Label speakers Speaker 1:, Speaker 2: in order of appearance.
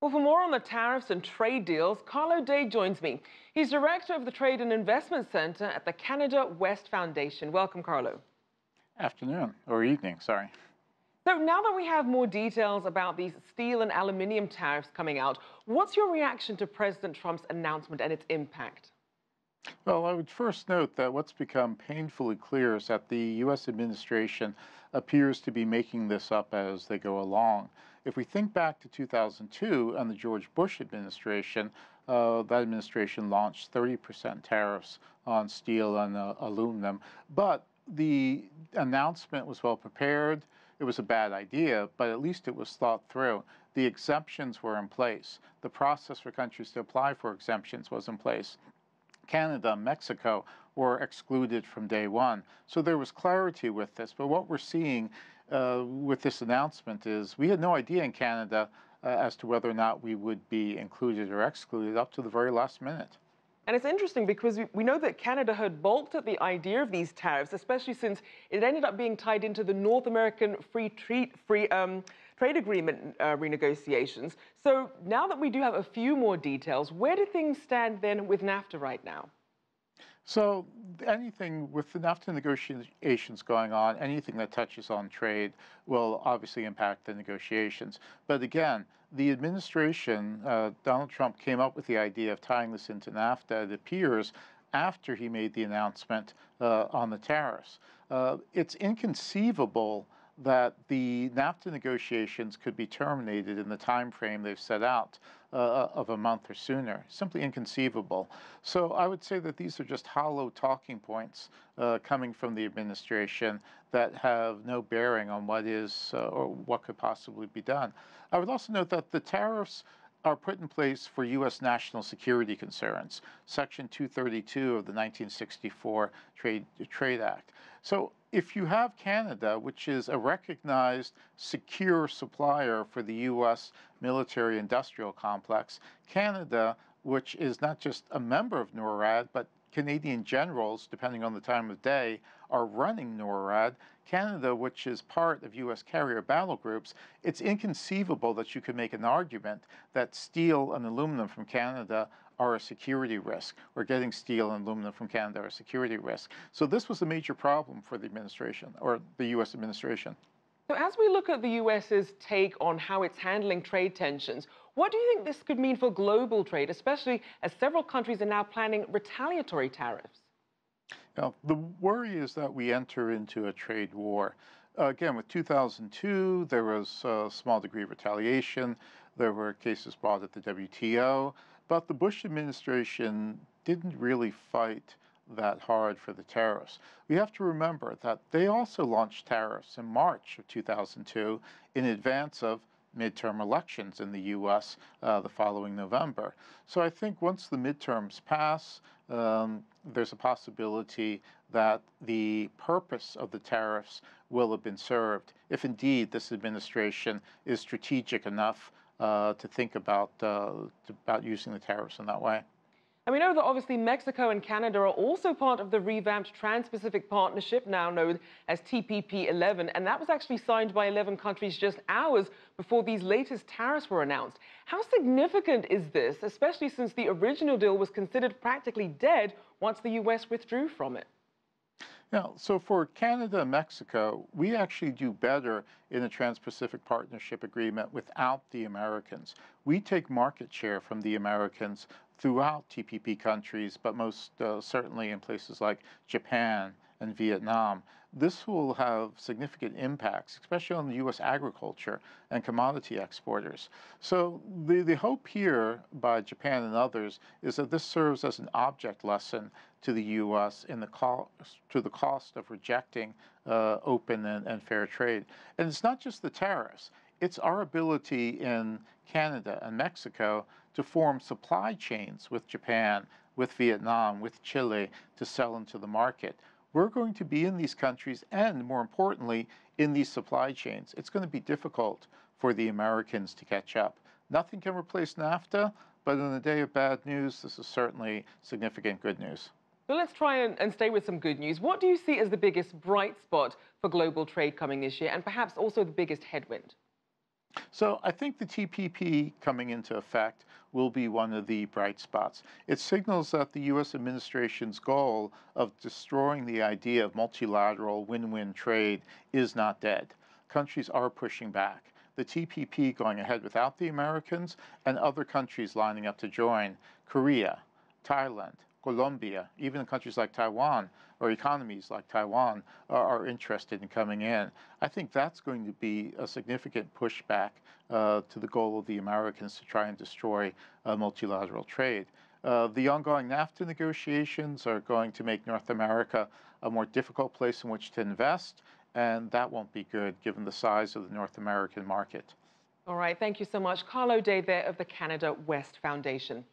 Speaker 1: Well, for more on the tariffs and trade deals, Carlo Dade joins me. He's director of the Trade and Investment Center at the Canada West Foundation. Welcome, Carlo.
Speaker 2: Afternoon, or evening, sorry.
Speaker 1: So now that we have more details about these steel and aluminium tariffs coming out, what's your reaction to President Trump's announcement and its impact?
Speaker 2: Well, I would first note that what's become painfully clear is that the U.S. administration appears to be making this up as they go along. If we think back to 2002 and the George Bush administration, that administration launched 30% tariffs on steel and aluminum, but the announcement was well prepared. It was a bad idea, but at least it was thought through. The exemptions were in place. The process for countries to apply for exemptions was in place. Canada, Mexico were excluded from day one. So there was clarity with this. But what we're seeing with this announcement is we had no idea in Canada as to whether or not we would be included or excluded up to the very last minute.
Speaker 1: And it's interesting because we know that Canada had balked at the idea of these tariffs, especially since it ended up being tied into the North American Free Trade Agreement renegotiations. So now that we do have a few more details, where do things stand then with NAFTA right now?
Speaker 2: So anything with the NAFTA negotiations going on, anything that touches on trade will obviously impact the negotiations. But again, the administration, Donald Trump came up with the idea of tying this into NAFTA, it appears, after he made the announcement on the tariffs. It's inconceivable that the NAFTA negotiations could be terminated in the time frame they've set out of a month or sooner. Simply inconceivable. So I would say that these are just hollow talking points coming from the administration that have no bearing on what is or what could possibly be done. I would also note that the tariffs are put in place for U.S. national security concerns, Section 232 of the 1964 Trade Act. So if you have Canada, which is a recognized secure supplier for the U.S. military-industrial complex, Canada, which is not just a member of NORAD, but Canadian generals, depending on the time of day, are running NORAD, Canada, which is part of U.S. carrier battle groups, it's inconceivable that you could make an argument that steel and aluminum from Canada are a security risk, or getting steel and aluminum from Canada are a security risk. So this was a major problem for the administration, or the U.S. administration.
Speaker 1: So as we look at the U.S.'s take on how it's handling trade tensions, what do you think this could mean for global trade, especially as several countries are now planning retaliatory tariffs?
Speaker 2: Now, the worry is that we enter into a trade war. Again, with 2002, there was a small degree of retaliation. There were cases brought at the WTO, but the Bush administration didn't really fight that hard for the tariffs. We have to remember that they also launched tariffs in March of 2002 in advance of midterm elections in the U.S. The following November. So I think once the midterms pass, there's a possibility that the purpose of the tariffs will have been served if indeed this administration is strategic enough to think about using the tariffs in that way.
Speaker 1: And we know that obviously Mexico and Canada are also part of the revamped Trans-Pacific Partnership, now known as TPP 11, and that was actually signed by 11 countries just hours before these latest tariffs were announced. How significant is this, especially since the original deal was considered practically dead once the U.S. withdrew from it?
Speaker 2: Now, so for Canada and Mexico, we actually do better in a Trans-Pacific Partnership Agreement without the Americans. We take market share from the Americans throughout TPP countries, but most certainly in places like Japan and Vietnam. This will have significant impacts, especially on the U.S. agriculture and commodity exporters. So the hope here by Japan and others is that this serves as an object lesson to the U.S. in the cost of rejecting open and fair trade. And it's not just the tariffs. It's our ability in Canada and Mexico to form supply chains with Japan, with Vietnam, with Chile to sell into the market. We're going to be in these countries and, more importantly, in these supply chains. It's going to be difficult for the Americans to catch up. Nothing can replace NAFTA, but in a day of bad news, this is certainly significant good news.
Speaker 1: So let's try and stay with some good news. What do you see as the biggest bright spot for global trade coming this year, and perhaps also the biggest headwind?
Speaker 2: So I think the TPP coming into effect will be one of the bright spots. It signals that the U.S. administration's goal of destroying the idea of multilateral win-win trade is not dead. Countries are pushing back. The TPP going ahead without the Americans and other countries lining up to join, Korea, Thailand, Colombia, even countries like Taiwan or economies like Taiwan are interested in coming in. I think that's going to be a significant pushback to the goal of the Americans to try and destroy multilateral trade. The ongoing NAFTA negotiations are going to make North America a more difficult place in which to invest, and that won't be good given the size of the North American market.
Speaker 1: All right, thank you so much. Carlo Dade there of the Canada West Foundation.